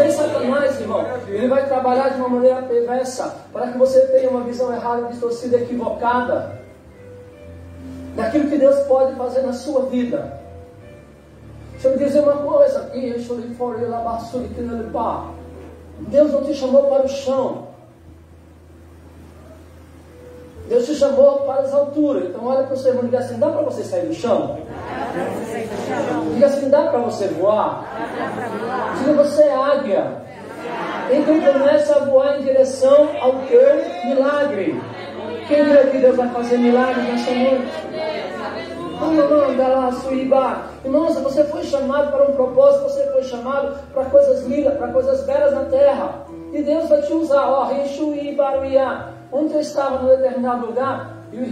vem Satanás, irmão, ele vai trabalhar de uma maneira perversa, para que você tenha uma visão errada, distorcida, equivocada, daquilo que Deus pode fazer na sua vida. Deixa eu dizer uma coisa aqui, Deus não te chamou para o chão. Deus te chamou para as alturas. Então olha para o seu irmão e diga assim: dá para você sair do chão? Diga assim: dá para você voar? Diga: você é águia. Então começa a voar em direção ao teu milagre. Quem crê que Deus vai fazer milagre nessa noite? Irmãos, você foi chamado para um propósito, você foi chamado para coisas lindas, para coisas belas na terra. E Deus vai te usar. Onde eu estava num determinado lugar, e o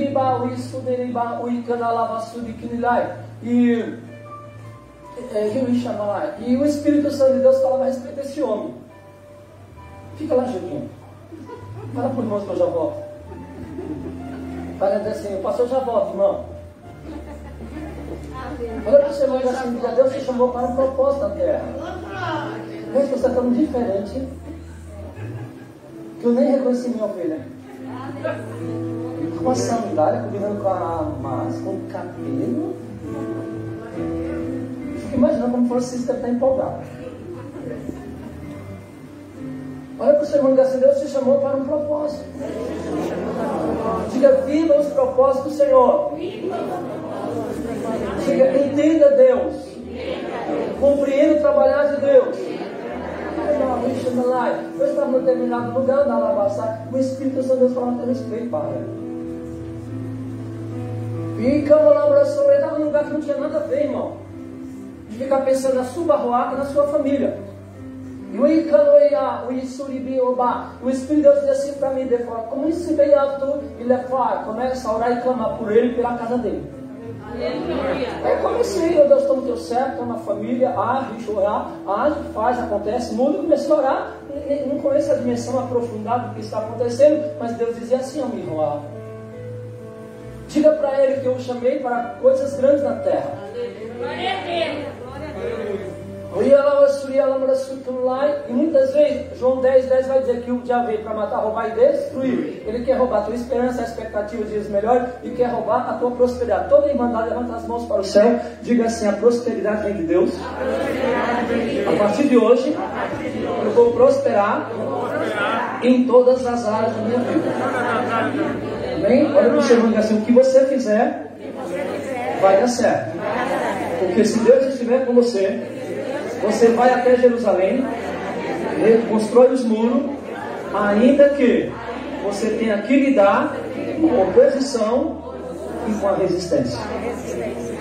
Espírito Santo de Deus falava a respeito desse homem. Fica lá, Julinho. Fala para os irmãos que eu já volto. Fala assim: o pastor já volta, irmão. Olha para o seu irmão e assim: Deus te chamou para um propósito na terra. Veja que você está tão diferente que eu nem reconheci minha ovelha. Com a sandália, combinando com a massa, com o cabelo. Fico imaginando como fosse isso, deve estar empolgado. Olha para o seu irmão e diga assim: Deus te chamou para um propósito. Diga: viva os propósitos do Senhor. Diga: entenda Deus. Compreenda o trabalhar de Deus. Eu estava em determinado lugar, na Alabaçá, o Espírito Santo de Deus falava a teu respeito, para. E eu estava num lugar que não tinha nada a ver, irmão, de ficar pensando na sua barroaca, na sua família. E o Espírito de Deus disse assim para mim: como isso veio a tu e levar, começa a orar e clamar por ele e pela casa dele. Aí comecei: Deus, está no teu certo, é uma família, age, chorar, age, faz, acontece, muda. Comecei a orar, não conheço a dimensão aprofundada do que está acontecendo, mas Deus dizia assim ao meu irmão: diga para ele que eu o chamei para coisas grandes na terra. Glória a Deus. E muitas vezes, João 10:10 vai dizer que o diabo veio para matar, roubar e destruir. Ele quer roubar a tua esperança, a expectativa de dias melhores, e quer roubar a tua prosperidade. Toda irmandade, levanta as mãos para o céu, diga assim: a prosperidade vem de Deus. A partir de hoje, eu vou prosperar em todas as áreas da minha vida. Amém? Olha para o seu irmão e diga assim: o que você fizer vai dar certo. Porque se Deus estiver com você, você vai até Jerusalém, reconstrói os muros, ainda que você tenha que lidar com a oposição e com a resistência.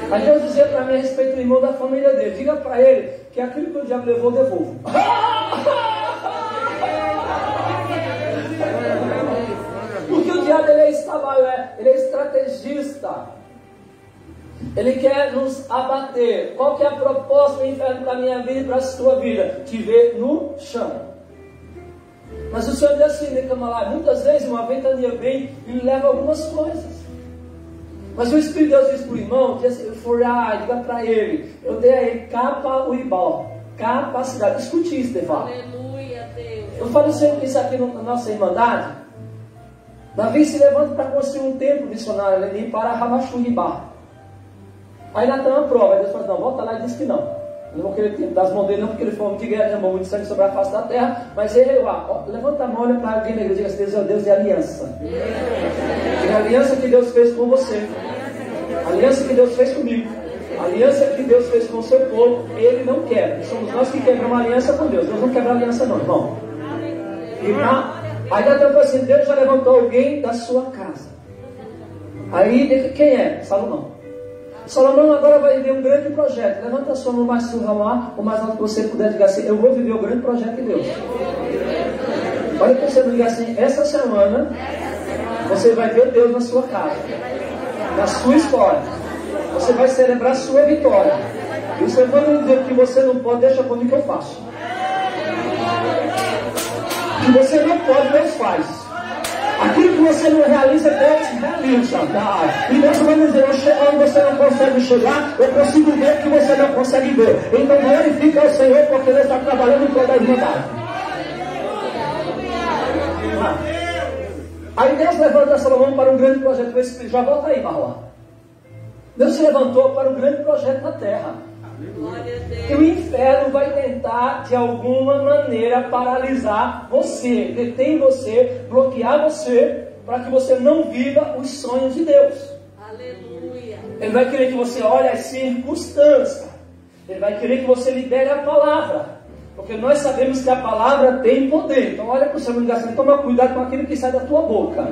Mas Deus dizia para mim a respeito do irmão da família dele: diga para ele que aquilo que o diabo levou, devolvo. Porque o diabo ele é estrategista. Ele quer nos abater. Qual que é a proposta do inferno para a minha vida e para a sua vida? Te ver no chão. Mas o Senhor diz assim, muitas vezes uma ventania vem e leva algumas coisas. Mas o Espírito de Deus diz para o irmão, diz assim, diga para ele, eu dei a ele capa uibal, capacidade. Escute isso, Deval. Aleluia, Deus. Eu falo sempre isso aqui na nossa irmandade. Davi se levanta para construir um templo missionário ali para Ramachuribá. Aí lá tem uma prova, aí Deus fala: não, volta lá e diz que não. Eu não vou querer dar as mãos dele não, porque ele foi homem de guerra, derramou muito sangue sobre a face da terra. Mas ele, levanta a mão, olha para alguém na igreja e diga assim: Deus é o Deus de aliança. E a aliança que Deus fez com você, a aliança que Deus fez comigo, a aliança que Deus fez com o seu povo, Ele não quebra. Somos nós que quebramos a aliança com Deus. Deus não quebra a aliança não, irmão. Aí dá tempo assim: Deus já levantou alguém da sua casa. Aí, quem é? Salomão. Salomão agora vai viver um grande projeto. Levanta a sua mão mais surra, o mais alto que você puder, diga assim: eu vou viver o grande projeto de Deus. Olha para você diga assim: essa semana você vai ver Deus na sua casa, na sua história. Você vai celebrar a sua vitória. E você vai dizer que você não pode, deixa comigo que eu faço. Que você não pode, Deus faz. Aquilo que você não realiza, Deus realiza. E Deus vai dizer, eu chego onde você não consegue chegar, eu consigo ver que você não consegue ver. Então glorifica ao Senhor, porque Ele está trabalhando em toda a irmandade. Aí Deus levanta Salomão para um grande projeto. Já volta aí, Marlon. Deus se levantou para um grande projeto na terra. E o inferno vai tentar de alguma maneira paralisar você, deter você, bloquear você, para que você não viva os sonhos de Deus. Aleluia. Ele vai querer que você olhe as circunstâncias. Ele vai querer que você libere a palavra. Porque nós sabemos que a palavra tem poder. Então olha para o seu amigo assim, toma cuidado com aquilo que sai da tua boca.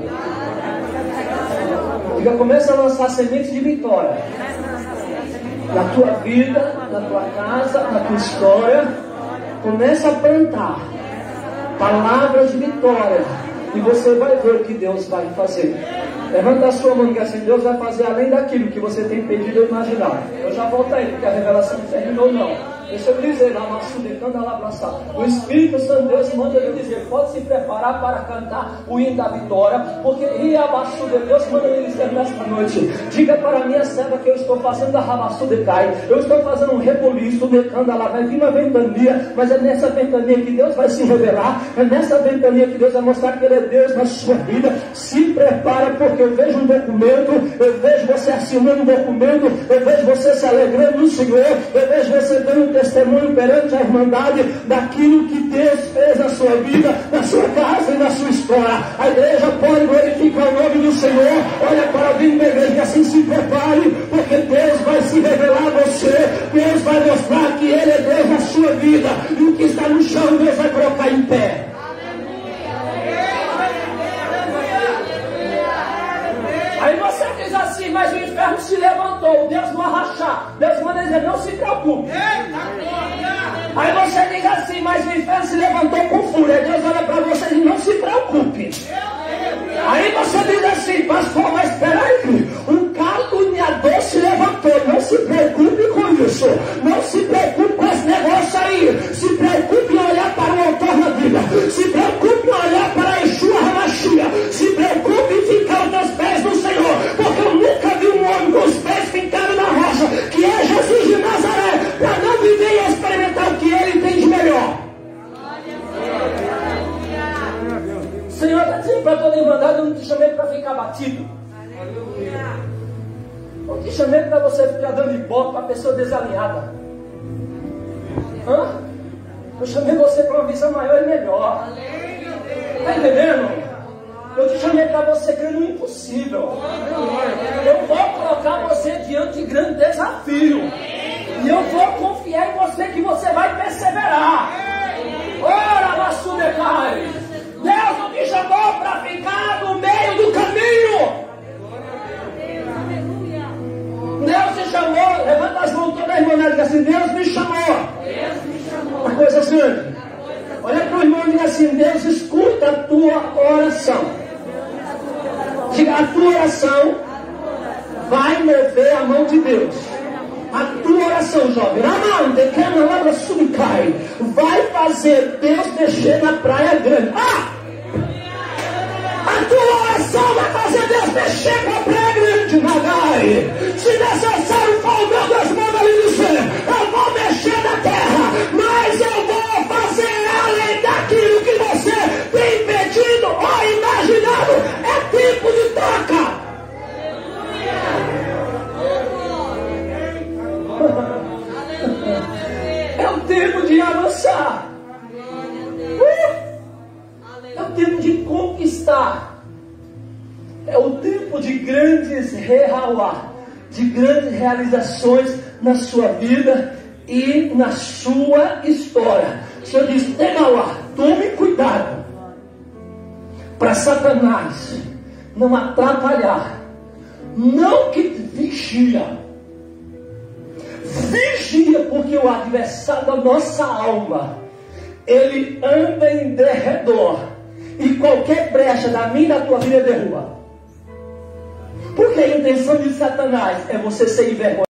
Diga, começa a lançar sementes de vitória. Na tua vida, na tua casa, na tua história. Começa a plantar palavras de vitória. E você vai ver o que Deus vai fazer. Levanta a sua mão e diga assim, Deus vai fazer além daquilo que você tem pedido ou imaginado. Eu já volto aí, porque a revelação não terminou não. Deixa eu dizer, o Espírito Santo Deus manda eu dizer, pode se preparar para cantar o hino da vitória, porque Deus manda eu dizer nesta noite, diga para a minha serva que eu estou fazendo a Rabassu de Cai, eu estou fazendo um reboliço, decando lá, vai vir uma ventania, mas é nessa ventania que Deus vai se revelar, é nessa ventania que Deus vai mostrar que Ele é Deus na sua vida. Se prepara, porque eu vejo um documento, eu vejo você assinando um documento, eu vejo você se alegrando no Senhor, eu vejo você dando um testemunho perante a irmandade daquilo que Deus fez na sua vida, na sua casa e na sua história. A igreja pode glorificar o nome do Senhor. Olha para a vida da igreja e assim se prepare, porque Deus vai se revelar a você. Deus vai mostrar que Ele é Deus na sua vida, e o que está no chão Deus vai colocar em pé. Aí você diz assim, mas o inferno se levantou, Deus vai rachar. Deus manda dizer, não se preocupe. Aí você diz assim, mas o inferno se levantou com fúria. Deus olha para você e diz, não se preocupe. Aí você diz assim, pastor, mas espera aí, um caluniador se levantou. Não se preocupe com isso. Não se preocupe com esse negócio aí. Se preocupe em olhar para o autor da vida. Se preocupe em olhar para Yeshua HaMashiach. Se preocupe em ficar aos teus pés no Senhor. Porque eu nunca vi um homem com os pés fincados na rocha, que é Jesus de Nazaré, para não viver e experimentar o que Ele tem de melhor. O Senhor está dizendo para toda irmandade, eu não te chamei para ficar batido. Eu te chamei para você ficar dando ibope para a pessoa desalinhada. Eu chamei você para uma visão maior e melhor. Está entendendo? Eu te chamei para você crer no impossível. Eu vou colocar você diante de grande desafio. E eu vou confiar em você que você vai perseverar. Ora, Massudecai! Deus não me chamou para ficar no meio do caminho. Deus te chamou. Levanta as mãos toda a irmã e diga assim, Deus me chamou. Uma coisa grande. Olha para o irmão e diga assim, Deus escuta a tua oração. Diga, a tua oração vai mover a mão de Deus. A tua oração, jovem, vai fazer Deus mexer na praia grande. A tua oração vai fazer Deus mexer com a praia grande, Nagai. Se necessário for o meu Deus manda lhe dizer, eu vou mexer na terra, mas eu vou fazer além daquilo que você tem pedido ou imaginado. É tempo de troca. É o tempo de avançar. É o tempo de conquistar. É o tempo de grandes de grandes realizações na sua vida e na sua história. O Senhor diz, Temalá, tome cuidado para Satanás não atrapalhar. Não que vigia, porque o adversário da nossa alma, ele anda em derredor, e qualquer brecha da minha e da tua vida derruba. Porque a intenção de Satanás é você ser envergonhado.